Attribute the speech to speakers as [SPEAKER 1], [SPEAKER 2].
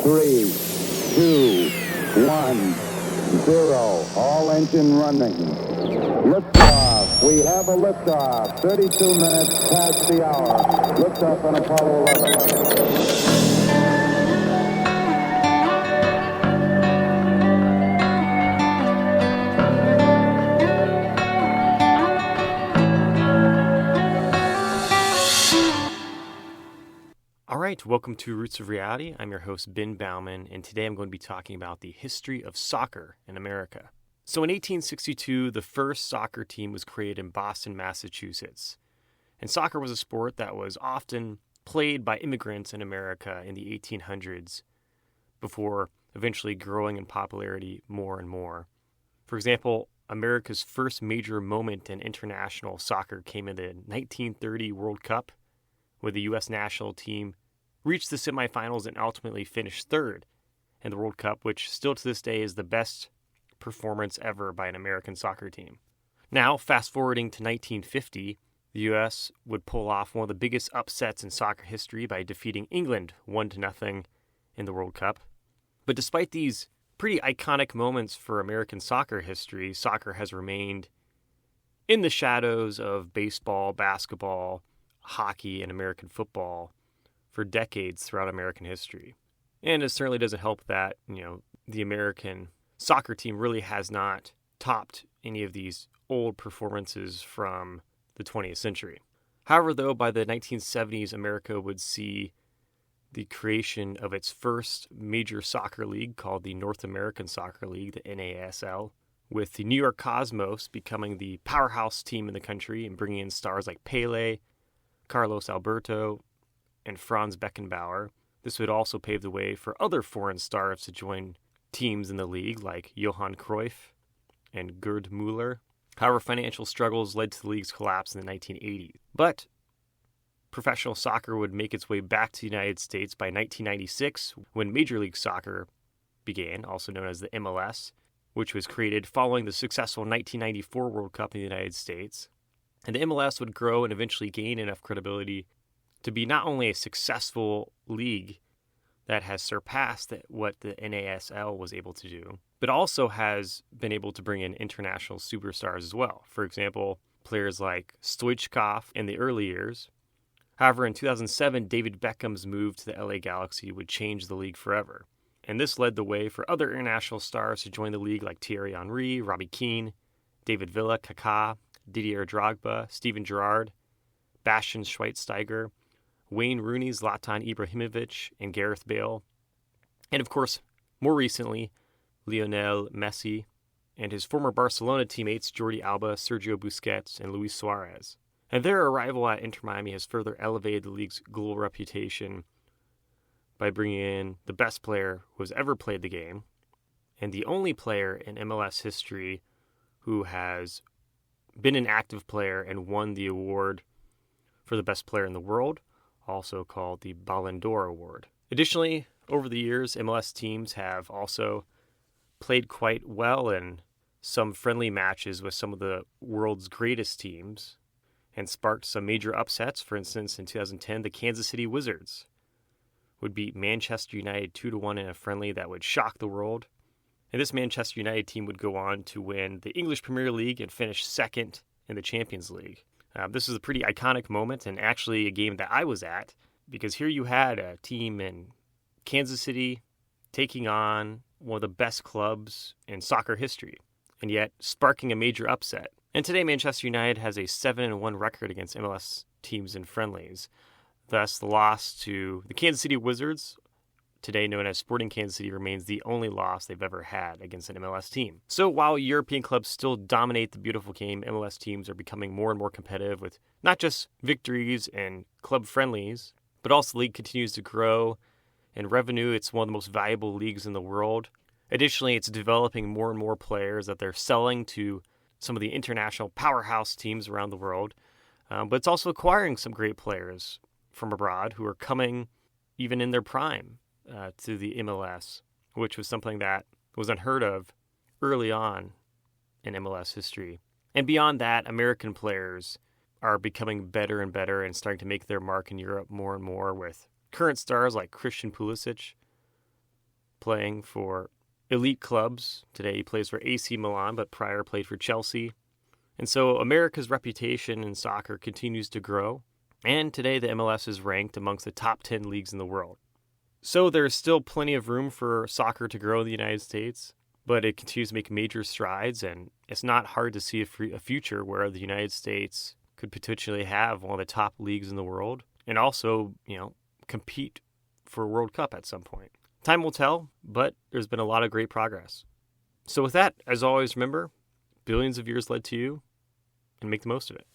[SPEAKER 1] 3, 2, 1, 0. All engine running. Liftoff. We have a liftoff. 32 minutes past the hour. Liftoff on Apollo 11.
[SPEAKER 2] All right, welcome to Roots of Reality. I'm your host, Ben Baumann, and today I'm going to be talking about the history of soccer in America. So in 1862, the first soccer team was created in Boston, Massachusetts. And soccer was a sport that was often played by immigrants in America in the 1800s before eventually growing in popularity more and more. For example, America's first major moment in international soccer came in the 1930 World Cup, where the U.S. national team reached the semifinals and ultimately finished third in the World Cup, which still to this day is the best performance ever by an American soccer team. Now, fast forwarding to 1950, the U.S. would pull off one of the biggest upsets in soccer history by defeating England 1-0 in the World Cup. But despite these pretty iconic moments for American soccer history, soccer has remained in the shadows of baseball, basketball, hockey, and American football for decades throughout American history. And it certainly doesn't help that, the American soccer team really has not topped any of these old performances from the 20th century. However, though, by the 1970s, America would see the creation of its first major soccer league called the North American Soccer League, the NASL, with the New York Cosmos becoming the powerhouse team in the country and bringing in stars like Pele, Carlos Alberto, and Franz Beckenbauer. This would also pave the way for other foreign stars to join teams in the league like Johan Cruyff and Gerd Müller. However, financial struggles led to the league's collapse in the 1980s. But professional soccer would make its way back to the United States by 1996 when Major League Soccer began, also known as the MLS, which was created following the successful 1994 World Cup in the United States. And the MLS would grow and eventually gain enough credibility to be not only a successful league that has surpassed what the NASL was able to do, but also has been able to bring in international superstars as well. For example, players like Stoichkov in the early years. However, in 2007, David Beckham's move to the LA Galaxy would change the league forever. And this led the way for other international stars to join the league like Thierry Henry, Robbie Keane, David Villa, Kaká, Didier Drogba, Steven Gerrard, Bastian Schweinsteiger, Wayne Rooney, Zlatan Ibrahimovic, and Gareth Bale. And of course, more recently, Lionel Messi and his former Barcelona teammates Jordi Alba, Sergio Busquets, and Luis Suarez. And their arrival at Inter Miami has further elevated the league's global reputation by bringing in the best player who has ever played the game, and the only player in MLS history who has been an active player and won the award for the best player in the world, also called the Ballon d'Or Award. Additionally, over the years, MLS teams have also played quite well in some friendly matches with some of the world's greatest teams and sparked some major upsets. For instance, in 2010, the Kansas City Wizards would beat Manchester United 2-1 in a friendly that would shock the world. And this Manchester United team would go on to win the English Premier League and finish second in the Champions League. This was a pretty iconic moment and actually a game that I was at, because here you had a team in Kansas City taking on one of the best clubs in soccer history, and yet sparking a major upset. And today Manchester United has a 7-1 record against MLS teams in friendlies. Thus, the loss to the Kansas City Wizards, today known as Sporting Kansas City, remains the only loss they've ever had against an MLS team. So while European clubs still dominate the beautiful game, MLS teams are becoming more and more competitive with not just victories and club friendlies, but also the league continues to grow. In revenue, it's one of the most valuable leagues in the world. Additionally, it's developing more and more players that they're selling to some of the international powerhouse teams around the world. But it's also acquiring some great players from abroad who are coming even in their prime to the MLS, which was something that was unheard of early on in MLS history. And beyond that, American players are becoming better and better and starting to make their mark in Europe more and more, with current stars like Christian Pulisic, playing for elite clubs. Today he plays for AC Milan, but prior played for Chelsea. And so America's reputation in soccer continues to grow. And today the MLS is ranked amongst the top 10 leagues in the world. So there's still plenty of room for soccer to grow in the United States, but it continues to make major strides, and it's not hard to see a future where the United States could potentially have one of the top leagues in the world and also, compete for a World Cup at some point. Time will tell, but there's been a lot of great progress. So with that, as always, remember, billions of years led to you, and make the most of it.